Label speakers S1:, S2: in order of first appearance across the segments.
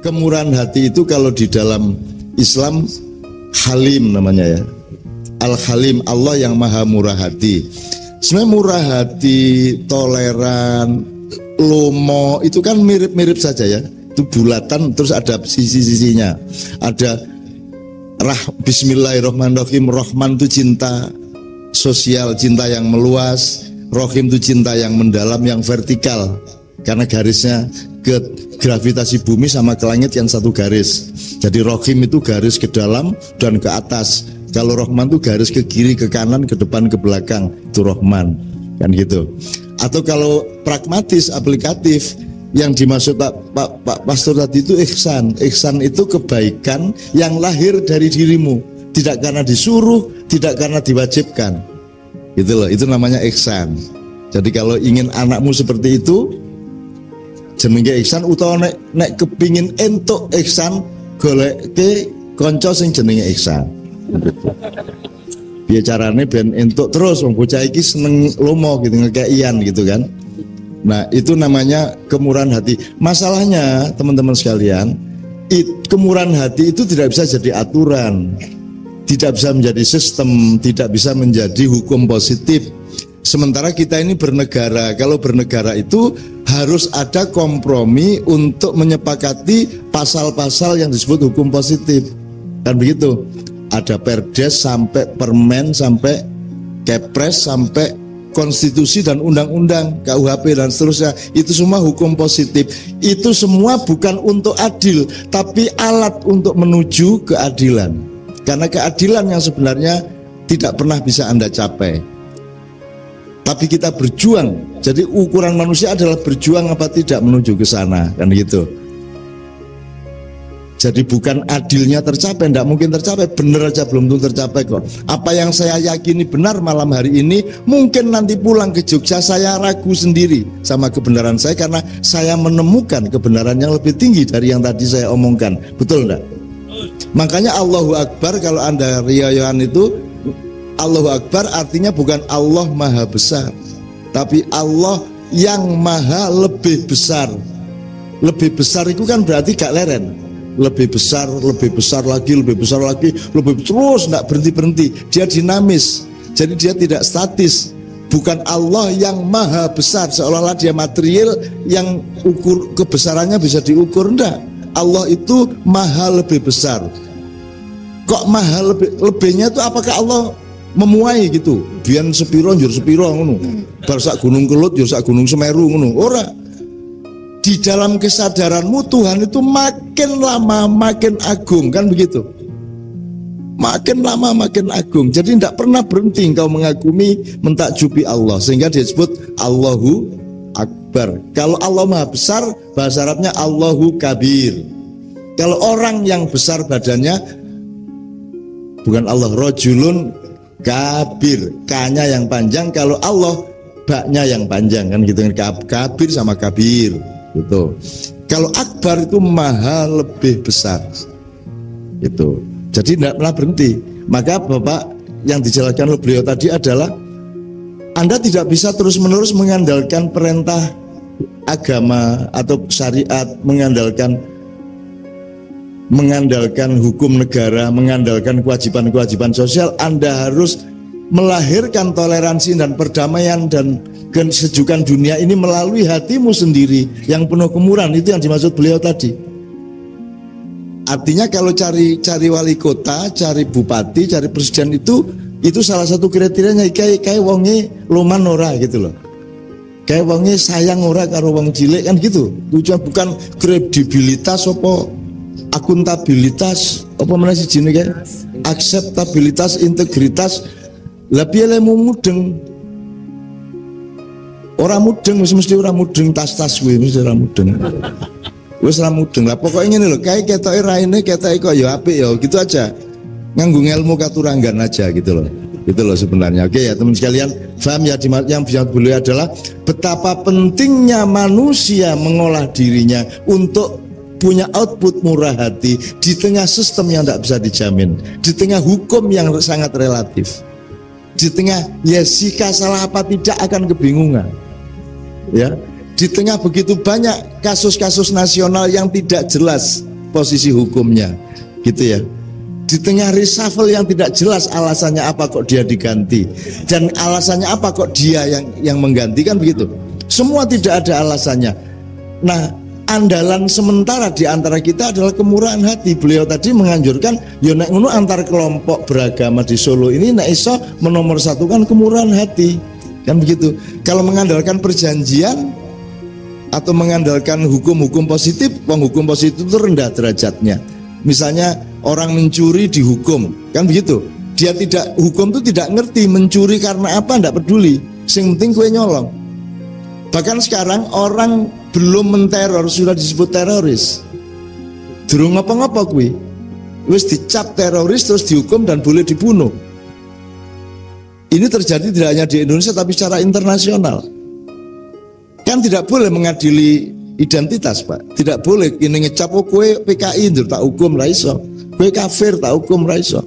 S1: Kemurahan hati itu kalau di dalam Islam Halim namanya ya. Al-Halim, Allah yang maha murah hati. Sebenarnya murah hati, toleran, lomo itu kan mirip-mirip saja ya. Itu bulatan terus ada sisi-sisinya. Ada Bismillahirrahmanirrahim. Rahman itu cinta sosial, cinta yang meluas. Rahim itu cinta yang mendalam, yang vertikal. Karena garisnya ke gravitasi bumi sama ke langit yang satu garis. Jadi Rahim itu garis ke dalam dan ke atas. Kalau Rahman itu garis ke kiri, ke kanan, ke depan, ke belakang. Itu Rahman, kan gitu. Atau kalau pragmatis, aplikatif, yang dimaksud Pak Pastor tadi itu ihsan. Ihsan itu kebaikan yang lahir dari dirimu, tidak karena disuruh, tidak karena diwajibkan. Gitu loh, itu namanya ihsan. Jadi kalau ingin anakmu seperti itu, jenenge ihsan, utawa nek kepingin entuk ihsan, goleke kanca sing jenenge ihsan. Biar carane ben entuk terus, wong bocah iki seneng lomo gitu, ngekeian gitu kan. Nah itu namanya kemurahan hati. Masalahnya teman-teman sekalian, kemurahan hati itu tidak bisa jadi aturan, tidak bisa menjadi sistem, tidak bisa menjadi hukum positif. Sementara kita ini bernegara. Kalau bernegara itu harus ada kompromi untuk menyepakati pasal-pasal yang disebut hukum positif. Kan begitu. Ada perdes sampai permen sampai kepres sampai konstitusi dan undang-undang, KUHP dan seterusnya. Itu semua hukum positif. Itu semua bukan untuk adil, tapi alat untuk menuju keadilan. Karena keadilan yang sebenarnya tidak pernah bisa Anda capai, tapi kita berjuang. Jadi ukuran manusia adalah berjuang apa tidak menuju ke sana, kan gitu. Jadi bukan adilnya tercapai, tidak mungkin tercapai, benar aja belum tentu tercapai kok. Apa yang saya yakini benar malam hari ini, mungkin nanti pulang ke Jogja saya ragu sendiri sama kebenaran saya, karena saya menemukan kebenaran yang lebih tinggi dari yang tadi saya omongkan. Betul enggak? Makanya Allahu Akbar, kalau Anda riayan itu, Allahu Akbar artinya bukan Allah maha besar, tapi Allah yang maha lebih besar. Lebih besar itu kan berarti gak leren. Lebih besar lagi, lebih besar lagi, lebih terus, tidak berhenti-berhenti. Dia dinamis, jadi dia tidak statis. Bukan Allah yang maha besar seolah-olah dia material yang ukur kebesarannya bisa diukur, enggak. Allah itu maha lebih besar. Kok maha lebihnya itu apakah Allah memuai gitu? Biar sepiro njur sepiro ngono. Bar sak gunung Kelut njur sak gunung Semeru ngono. Ora. Di dalam kesadaranmu Tuhan itu makin lama makin agung, kan begitu. Makin lama makin agung. Jadi tidak pernah berhenti engkau mengagumi, mentakjubi Allah, sehingga disebut Allahu Akbar. Kalau Allah maha besar, bahasa Arabnya Allahu Kabir. Kalau orang yang besar badannya, bukan Allah, rojulun kabir, K-nya yang panjang. Kalau Allah, baknya yang panjang, kan gitu. Kabir sama kabir gitu. Kalau akbar itu maha lebih besar itu. Jadi tidak pernah berhenti. Maka Bapak yang dijelaskan oleh beliau tadi adalah Anda tidak bisa terus-menerus mengandalkan perintah agama atau syariat, mengandalkan hukum negara, mengandalkan kewajiban-kewajiban sosial. Anda harus melahirkan toleransi dan perdamaian dan kesejukan dunia ini melalui hatimu sendiri yang penuh kemurahan. Itu yang dimaksud beliau tadi. Artinya kalau cari wali kota, cari bupati, cari presiden itu salah satu kriterianya kayak wonge loman ora gitu loh. Kayak wonge sayang ora karo wong cilik, kan gitu. Tujuan bukan kredibilitas apa akuntabilitas apa mana sih jenis kayak akseptabilitas, integritas. Lah piye lemu mudeng? Ora mudeng, mesti ora mudeng, tas-tas kuwi mesti ora mudeng. Wis ora mudeng. Lah pokoke ngene lho, kae ketoke raine ketoke kok ya apik ya, gitu aja. Nganggo ilmu katuranggan aja gitu loh. Gitu loh sebenarnya. Oke ya teman sekalian, paham ya yang bisa beliau adalah betapa pentingnya manusia mengolah dirinya untuk punya output murah hati di tengah sistem yang tidak bisa dijamin, di tengah hukum yang sangat relatif. Di tengah jika salah apa tidak akan kebingungan, ya. Di tengah begitu banyak kasus-kasus nasional yang tidak jelas, posisi hukumnya, gitu ya. Di tengah reshuffle yang tidak jelas alasannya apa kok dia diganti, dan alasannya apa kok dia yang menggantikan, begitu. Semua tidak ada alasannya. Nah, andalan sementara di antara kita adalah kemurahan hati. Beliau tadi menganjurkan yo nek ngono antar kelompok beragama di Solo ini nek iso menomorsatukan kemurahan hati, kan begitu. Kalau mengandalkan perjanjian atau mengandalkan hukum-hukum positif, hukum positif itu rendah derajatnya. Misalnya orang mencuri dihukum, kan begitu. Dia tidak, hukum itu tidak ngerti mencuri karena apa, tidak peduli. Sing penting kue nyolong. Bahkan sekarang orang belum menteror sudah disebut teroris. Durung ngapa-ngapa kue, wis dicap teroris terus dihukum dan boleh dibunuh. Ini terjadi tidak hanya di Indonesia tapi secara internasional. Kan tidak boleh mengadili identitas, Pak. Tidak boleh ini ngecap kowe PKI ndur tak hukum ra iso. Kowe kafir tak hukum ra iso.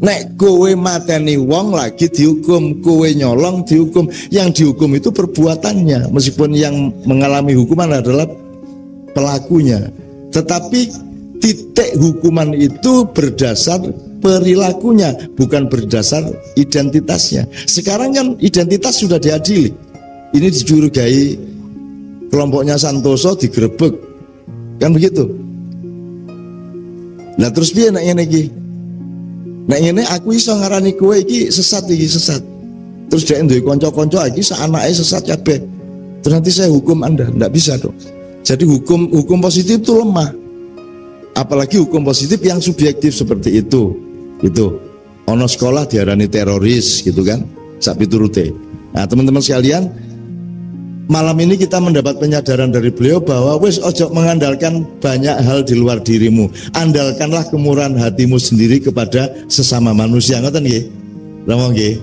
S1: Nek kowe mateni wong lagi dihukum, kowe nyolong dihukum. Yang dihukum itu perbuatannya, meskipun yang mengalami hukuman adalah pelakunya. Tetapi titik hukuman itu berdasar perilakunya, bukan berdasar identitasnya. Sekarang kan identitas sudah diadili. Ini dicurigai kelompoknya Santoso digerebek, kan begitu. Nah terus piye nek ngene iki? Nek ngene aku iso ngarani kowe iki sesat, iki sesat. Terus dhek duwe kanca-kanca iki sak anake sesat kabeh. Terus nanti saya hukum Anda, ndak bisa dong. Jadi hukum positif itu lemah. Apalagi hukum positif yang subjektif seperti itu. Gitu. Ono sekolah diarani teroris gitu kan. Sak piturute. Nah, teman-teman sekalian, malam ini kita mendapat penyadaran dari beliau bahwa wis ojo mengandalkan banyak hal di luar dirimu. Andalkanlah kemurahan hatimu sendiri kepada sesama manusia. Ngoten nggih? Romo nggih?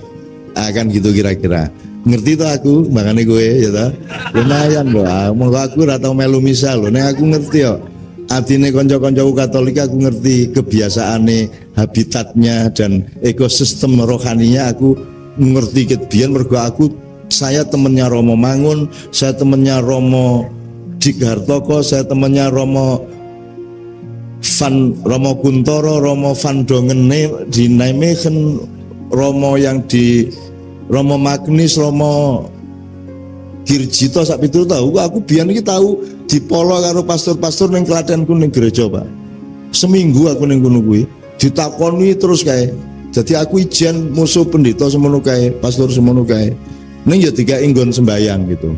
S1: Akan gitu kira-kira. Ngerti tuh aku, makanya gue ya toh. Lumayan loh. Mau aku ora tau melu misal loh. Nek aku ngerti yo. Artinya konco-konco Katolik aku ngerti kebiasaane, habitatnya dan ekosistem rohaninya aku ngerti kebian mergo aku saya temennya Romo Mangun, saya temennya Romo Dik Hartoko, saya temennya Romo Kuntoro, Romo Van Dongen di Nijmegen, Romo yang di Romo Magnis, Romo Girjito sak pitu tahu. Aku biyen iki tahu dipolo karo pastor-pastor ning Klatenku ning gereja, Pak. Seminggu aku ning kono kuwi ditakoni terus kae. Jadi aku ijen musuh pendeta semono kae, pastor semono kae. Ning ya dikai nggon sembayang gitu.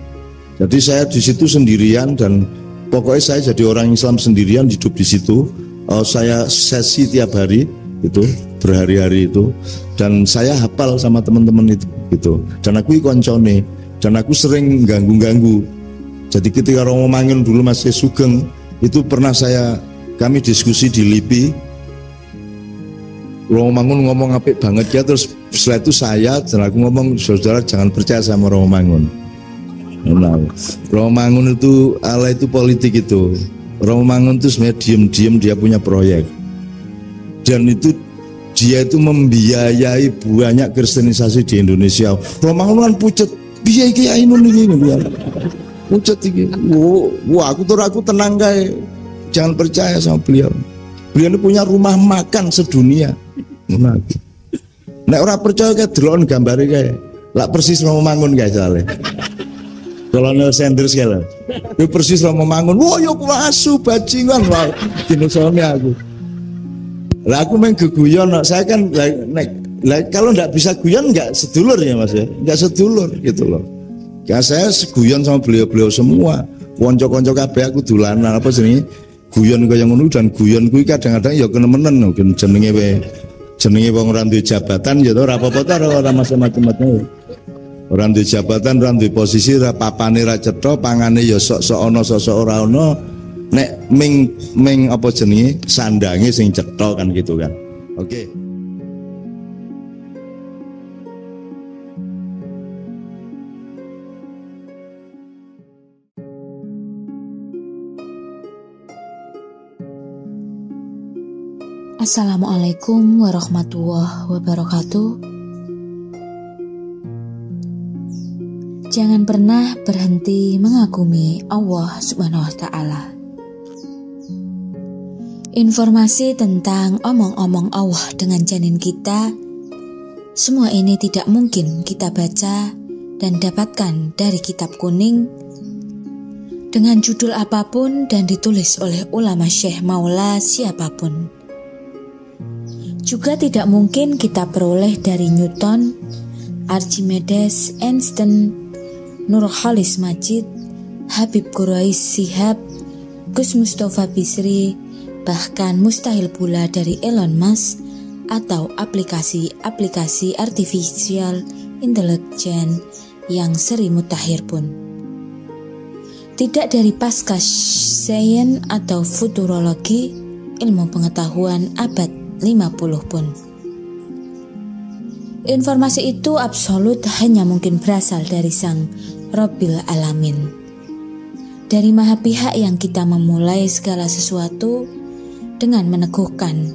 S1: Jadi saya di situ sendirian dan pokoknya saya jadi orang Islam sendirian hidup di situ. Saya sesi tiap hari itu, berhari-hari itu, dan saya hafal sama teman-teman itu gitu. Dan aku koncone, dan aku sering ganggu-ganggu. Jadi ketika Romo Mangun dulu masih sugeng, itu pernah kami diskusi di LIPI. Romo Mangun ngomong apik banget ya, terus setelah itu saya dan aku ngomong, saudara jangan percaya sama Romo Mangun. Nah, Romo Mangun itu Allah itu politik itu. Romo Mangun itu sebenarnya diem-diem dia punya proyek. Dan itu dia itu membiayai banyak kristenisasi di Indonesia. Romo Mangun kan pucet, biaya iki ainun iki pucet iki. Wah, aku tenang kae. Jangan percaya sama beliau. Beliau ini punya rumah makan sedunia. Nek ora percaya kayak delon gambare kae. Lah persis Romo Mangun kae soalnya. Kolonel Sanders kae lho. Yo persis Romo Mangun. Wah, yo asu bajingan wae. Dinosone aku. Lah aku main geguyon, saya kan kalau nggak bisa guyon nggak sedulur ya Mas ya. Nggak sedulur gitu loh. Ya saya seguyon sama beliau-beliau semua. Konco-konco kabeh aku dolanan apa jenenge? Guyon kaya ngono dan guyon kuwi kadang-kadang ya kenemenen jenenge wong ora duwe jabatan ya ora apa-apa ta ora macam-macam. Ora duwe jabatan, ora duwe posisi, ora papane ra cetha, pangane ya sok-sok ana, sok-sok ora ana. Nek ming apa jenenge sandange sing cetha kan gitu kan. Oke.
S2: Assalamualaikum warahmatullahi wabarakatuh. Jangan pernah berhenti mengagumi Allah Subhanahu wa Ta'ala. Informasi tentang omong-omong Allah dengan janin kita, semua ini tidak mungkin kita baca dan dapatkan dari kitab kuning dengan judul apapun dan ditulis oleh ulama syekh maula siapapun. Juga tidak mungkin kita peroleh dari Newton, Archimedes, Einstein, Nurholis Majid, Habib Quraish Shihab, Gus Mustafa Bisri, bahkan mustahil pula dari Elon Musk atau aplikasi-aplikasi artificial intelligence yang Sri Mutahhir pun. Tidak dari pasca sains atau futurologi, ilmu pengetahuan abad 50 pun. Informasi itu absolut hanya mungkin berasal dari Sang Rabbil Alamin. Dari maha pihak yang kita memulai segala sesuatu dengan meneguhkan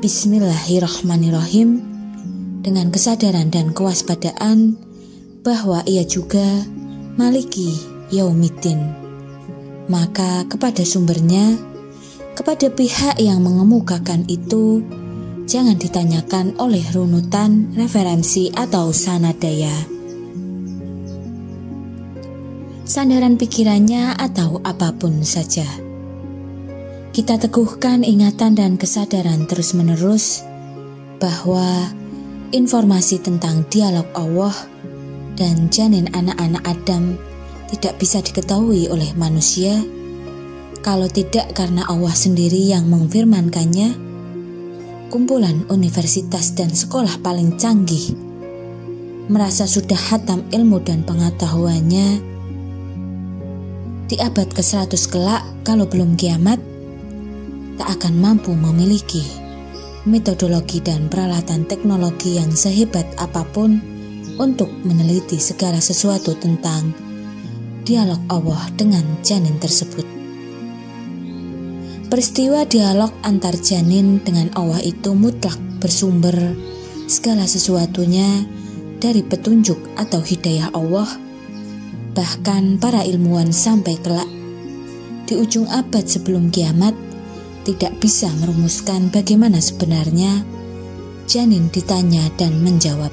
S2: Bismillahirrahmanirrahim dengan kesadaran dan kewaspadaan bahwa ia juga Maliki Yaumiddin. Maka kepada sumbernya, kepada pihak yang mengemukakan itu, jangan ditanyakan oleh runutan, referensi atau sanadaya, sandaran pikirannya atau apapun saja. Kita teguhkan ingatan dan kesadaran terus-menerus bahwa informasi tentang dialog Allah dan janin anak-anak Adam tidak bisa diketahui oleh manusia kalau tidak karena Allah sendiri yang memfirmankannya. Kumpulan universitas dan sekolah paling canggih merasa sudah hatam ilmu dan pengetahuannya di abad ke-100 kelak, kalau belum kiamat tak akan mampu memiliki metodologi dan peralatan teknologi yang sehebat apapun untuk meneliti segala sesuatu tentang dialog Allah dengan janin tersebut. Peristiwa dialog antar janin dengan Allah itu mutlak bersumber segala sesuatunya dari petunjuk atau hidayah Allah. Bahkan para ilmuwan sampai kelak di ujung abad sebelum kiamat tidak bisa merumuskan bagaimana sebenarnya janin ditanya dan menjawab.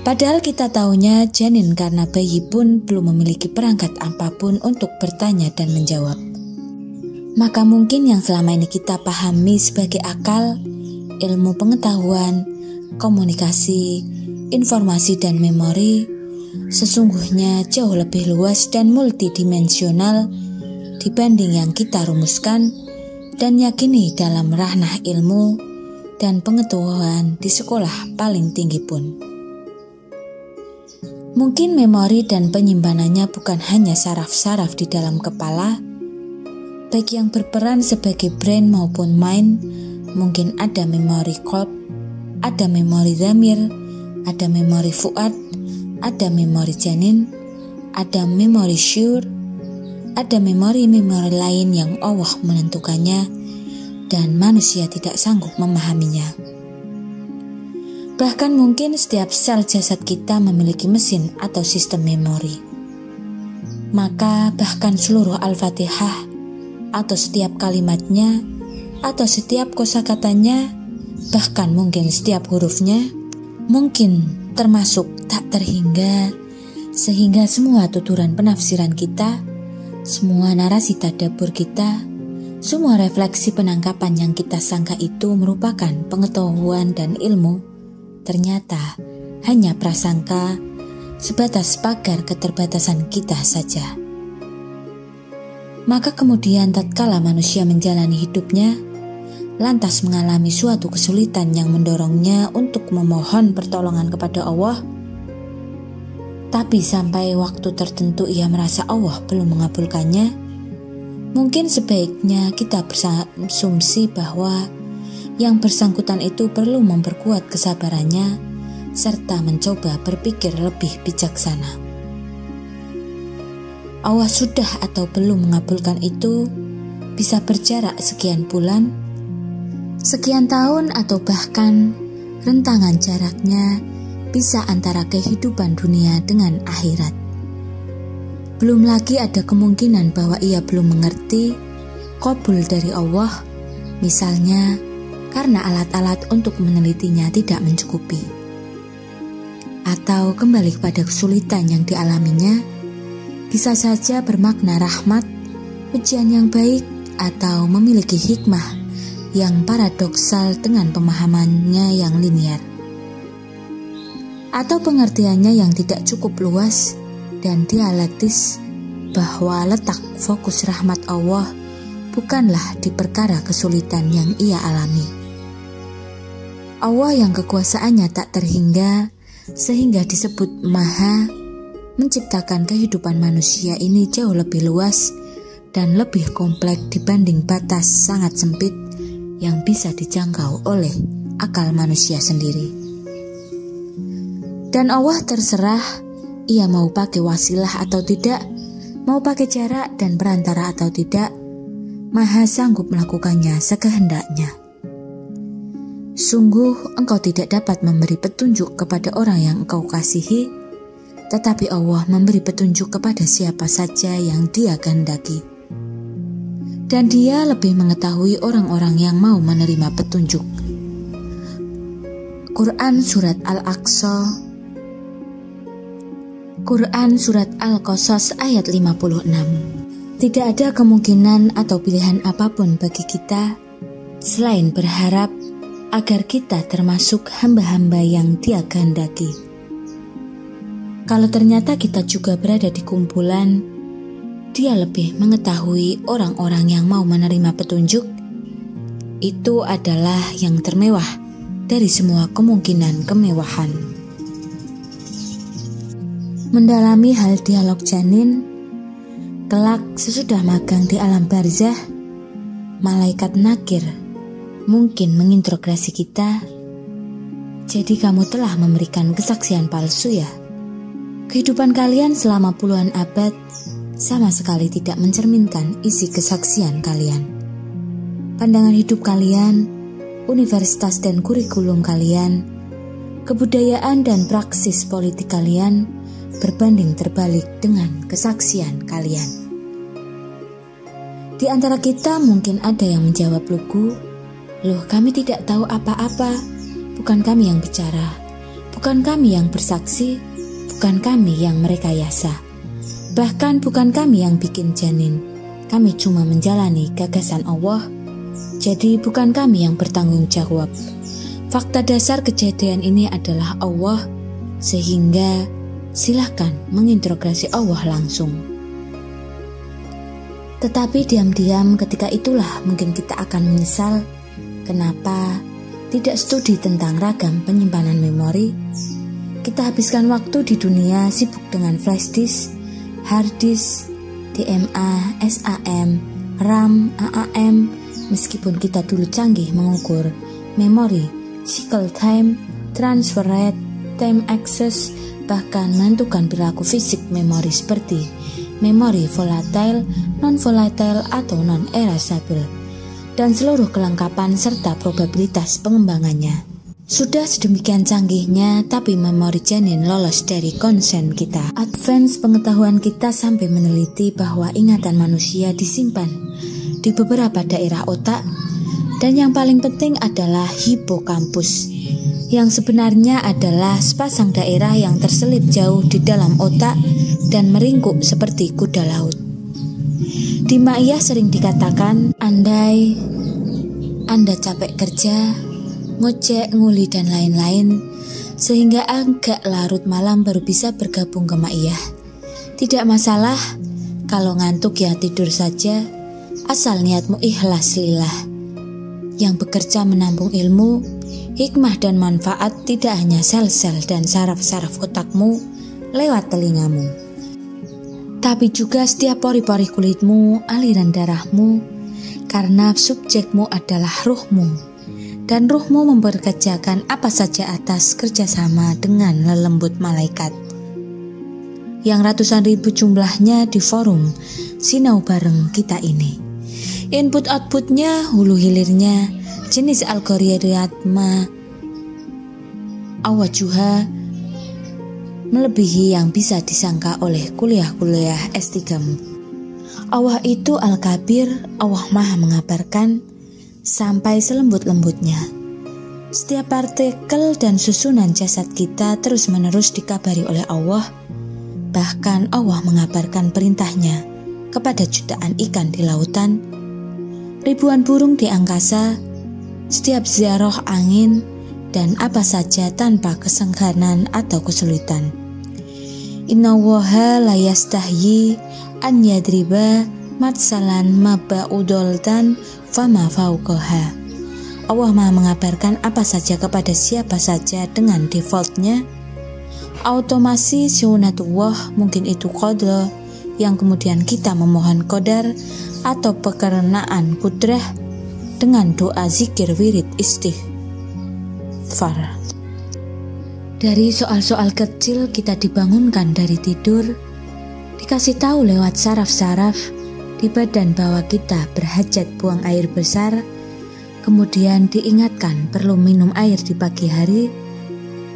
S2: Padahal kita tahunya janin karena bayi pun belum memiliki perangkat apapun untuk bertanya dan menjawab. Maka mungkin yang selama ini kita pahami sebagai akal, ilmu pengetahuan, komunikasi, informasi dan memori sesungguhnya jauh lebih luas dan multidimensional dibanding yang kita rumuskan dan yakini dalam ranah ilmu dan pengetahuan di sekolah paling tinggi pun. Mungkin memori dan penyimpanannya bukan hanya saraf-saraf di dalam kepala, baik yang berperan sebagai brain maupun mind. Mungkin ada memori qalb, ada memori dhamir, ada memori fuad, ada memori janin, ada memori syur, ada memori-memori lain yang Allah menentukannya dan manusia tidak sanggup memahaminya. Bahkan mungkin setiap sel jasad kita memiliki mesin atau sistem memori. Maka bahkan seluruh Al-Fatihah atau setiap kalimatnya atau setiap kosakatanya, bahkan mungkin setiap hurufnya, mungkin termasuk tak terhingga, sehingga semua tuturan penafsiran kita, semua narasi tadabbur kita, semua refleksi penangkapan yang kita sangka itu merupakan pengetahuan dan ilmu, ternyata hanya prasangka sebatas pagar keterbatasan kita saja. Maka kemudian tatkala manusia menjalani hidupnya, lantas mengalami suatu kesulitan yang mendorongnya untuk memohon pertolongan kepada Allah, tapi sampai waktu tertentu ia merasa Allah belum mengabulkannya, mungkin sebaiknya kita berasumsi bahwa yang bersangkutan itu perlu memperkuat kesabarannya serta mencoba berpikir lebih bijaksana. Allah sudah atau belum mengabulkan itu bisa berjarak sekian bulan, sekian tahun, atau bahkan rentangan jaraknya bisa antara kehidupan dunia dengan akhirat. Belum lagi ada kemungkinan bahwa ia belum mengerti qabul dari Allah Misalnya, karena alat-alat untuk menelitinya tidak mencukupi. Atau kembali kepada kesulitan yang dialaminya, bisa saja bermakna rahmat, ujian yang baik, atau memiliki hikmah yang paradoksal dengan pemahamannya yang linier. Atau pengertiannya yang tidak cukup luas dan dialektis bahwa letak fokus rahmat Allah bukanlah di perkara kesulitan yang ia alami. Allah yang kekuasaannya tak terhingga sehingga disebut Maha menciptakan kehidupan manusia ini jauh lebih luas dan lebih kompleks dibanding batas sangat sempit yang bisa dijangkau oleh akal manusia sendiri. Dan Allah terserah ia mau pakai wasilah atau tidak, mau pakai jarak dan perantara atau tidak, Maha sanggup melakukannya sekehendaknya. Sungguh engkau tidak dapat memberi petunjuk kepada orang yang engkau kasihi, tetapi Allah memberi petunjuk kepada siapa saja yang Dia kehendaki. Dan Dia lebih mengetahui orang-orang yang mau menerima petunjuk. Quran Surat Al-Qasas ayat 56. Tidak ada kemungkinan atau pilihan apapun bagi kita selain berharap agar kita termasuk hamba-hamba yang Dia kehendaki. Kalau ternyata kita juga berada di kumpulan, Dia lebih mengetahui orang-orang yang mau menerima petunjuk. Itu adalah yang termewah dari semua kemungkinan kemewahan. Mendalami hal dialog janin, kelak sesudah magang di alam barzah, malaikat nakir mungkin menginterogasi kita. Jadi kamu telah memberikan kesaksian palsu ya? Kehidupan kalian selama puluhan abad sama sekali tidak mencerminkan isi kesaksian kalian. Pandangan hidup kalian, universitas dan kurikulum kalian, kebudayaan dan praksis politik kalian berbanding terbalik dengan kesaksian kalian. Di antara kita mungkin ada yang menjawab lugu, "Loh, kami tidak tahu apa-apa, bukan kami yang bicara, bukan kami yang bersaksi, bukan kami yang merekayasa, bahkan bukan kami yang bikin janin, kami cuma menjalani gagasan Allah, jadi bukan kami yang bertanggung jawab. Fakta dasar kejadian ini adalah Allah, sehingga silahkan menginterogasi Allah langsung." Tetapi diam-diam ketika itulah mungkin kita akan menyesal kenapa tidak studi tentang ragam penyimpanan memori. Kita habiskan waktu di dunia sibuk dengan flash disk, hard disk, DMA, SAM, RAM, AAM, meskipun kita dulu canggih mengukur memori, cycle time, transfer rate, time access, bahkan menentukan perilaku fisik memori seperti memori volatile, non-volatile, atau non-erasable, dan seluruh kelengkapan serta probabilitas pengembangannya. Sudah sedemikian canggihnya, tapi memori janin lolos dari konsen kita. Advance pengetahuan kita sampai meneliti bahwa ingatan manusia disimpan di beberapa daerah otak, dan yang paling penting adalah hipokampus, yang sebenarnya adalah sepasang daerah yang terselip jauh di dalam otak dan meringkuk seperti kuda laut. Di Ma'iyah sering dikatakan, andai Anda capek kerja, ngojek, nguli, dan lain-lain, sehingga agak larut malam baru bisa bergabung ke Ma'iyah. Tidak masalah, kalau ngantuk ya tidur saja, asal niatmu ikhlas lillah. Yang bekerja menampung ilmu, hikmah dan manfaat tidak hanya sel-sel dan saraf-saraf otakmu lewat telingamu, tapi juga setiap pori-pori kulitmu, aliran darahmu, karena subjekmu adalah ruhmu, dan ruhmu memperkerjakan apa saja atas kerjasama dengan lelembut malaikat, yang ratusan ribu jumlahnya di forum sinau bareng kita ini. Input-outputnya, hulu hilirnya, jenis algoritma awajuha melebihi yang bisa disangka oleh kuliah-kuliah S3mu. Allah itu Al-Kabir, Allah Maha mengabarkan, sampai selembut-lembutnya. Setiap partikel dan susunan jasad kita terus-menerus dikabari oleh Allah. Bahkan Allah mengabarkan perintahnya kepada jutaan ikan di lautan, ribuan burung di angkasa, setiap ziarah angin, dan apa saja tanpa kesengganan atau kesulitan. Innallaha la yastahyi an yadriba matsalan maba'udoltan fama fauqaha. Allah Maha mengabarkan apa saja kepada siapa saja dengan defaultnya. Automasi sunatullah, mungkin itu qadar yang kemudian kita memohon qadar atau pekerjaan kudrah dengan doa zikir wirid istighfar. Dari soal-soal kecil kita dibangunkan dari tidur, dikasih tahu lewat saraf-saraf di badan bahwa kita berhajat buang air besar, kemudian diingatkan perlu minum air di pagi hari,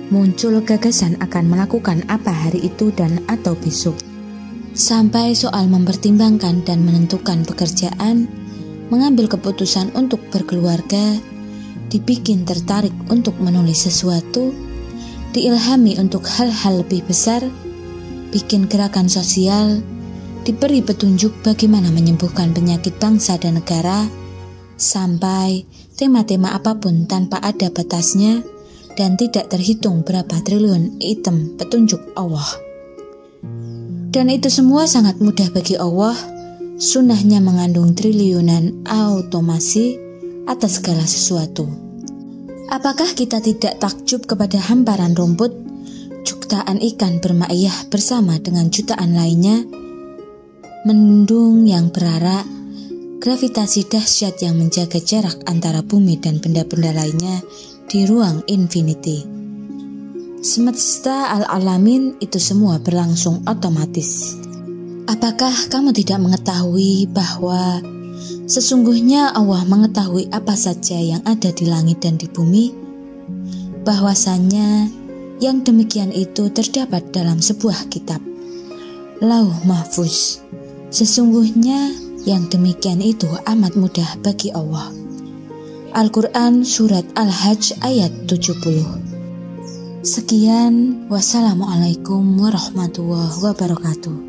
S2: muncul gagasan akan melakukan apa hari itu dan atau besok. Sampai soal mempertimbangkan dan menentukan pekerjaan, mengambil keputusan untuk berkeluarga, dibikin tertarik untuk menulis sesuatu, diilhami untuk hal-hal lebih besar, bikin gerakan sosial, diberi petunjuk bagaimana menyembuhkan penyakit bangsa dan negara, sampai tema-tema apapun tanpa ada batasnya dan tidak terhitung berapa triliun item petunjuk Allah. Dan itu semua sangat mudah bagi Allah. Sunnahnya mengandung triliunan automasi atas segala sesuatu. Apakah kita tidak takjub kepada hamparan rumput, jutaan ikan bermaiyah bersama dengan jutaan lainnya, mendung yang berarak, gravitasi dahsyat yang menjaga jarak antara bumi dan benda-benda lainnya di ruang infinity. Semesta al-alamin itu semua berlangsung otomatis. Apakah kamu tidak mengetahui bahwa sesungguhnya Allah mengetahui apa saja yang ada di langit dan di bumi? Bahwasannya yang demikian itu terdapat dalam sebuah kitab, Lauh Mahfuz. Sesungguhnya yang demikian itu amat mudah bagi Allah. Al-Quran Surat Al-Hajj ayat 70. Sekian, wassalamualaikum warahmatullahi wabarakatuh.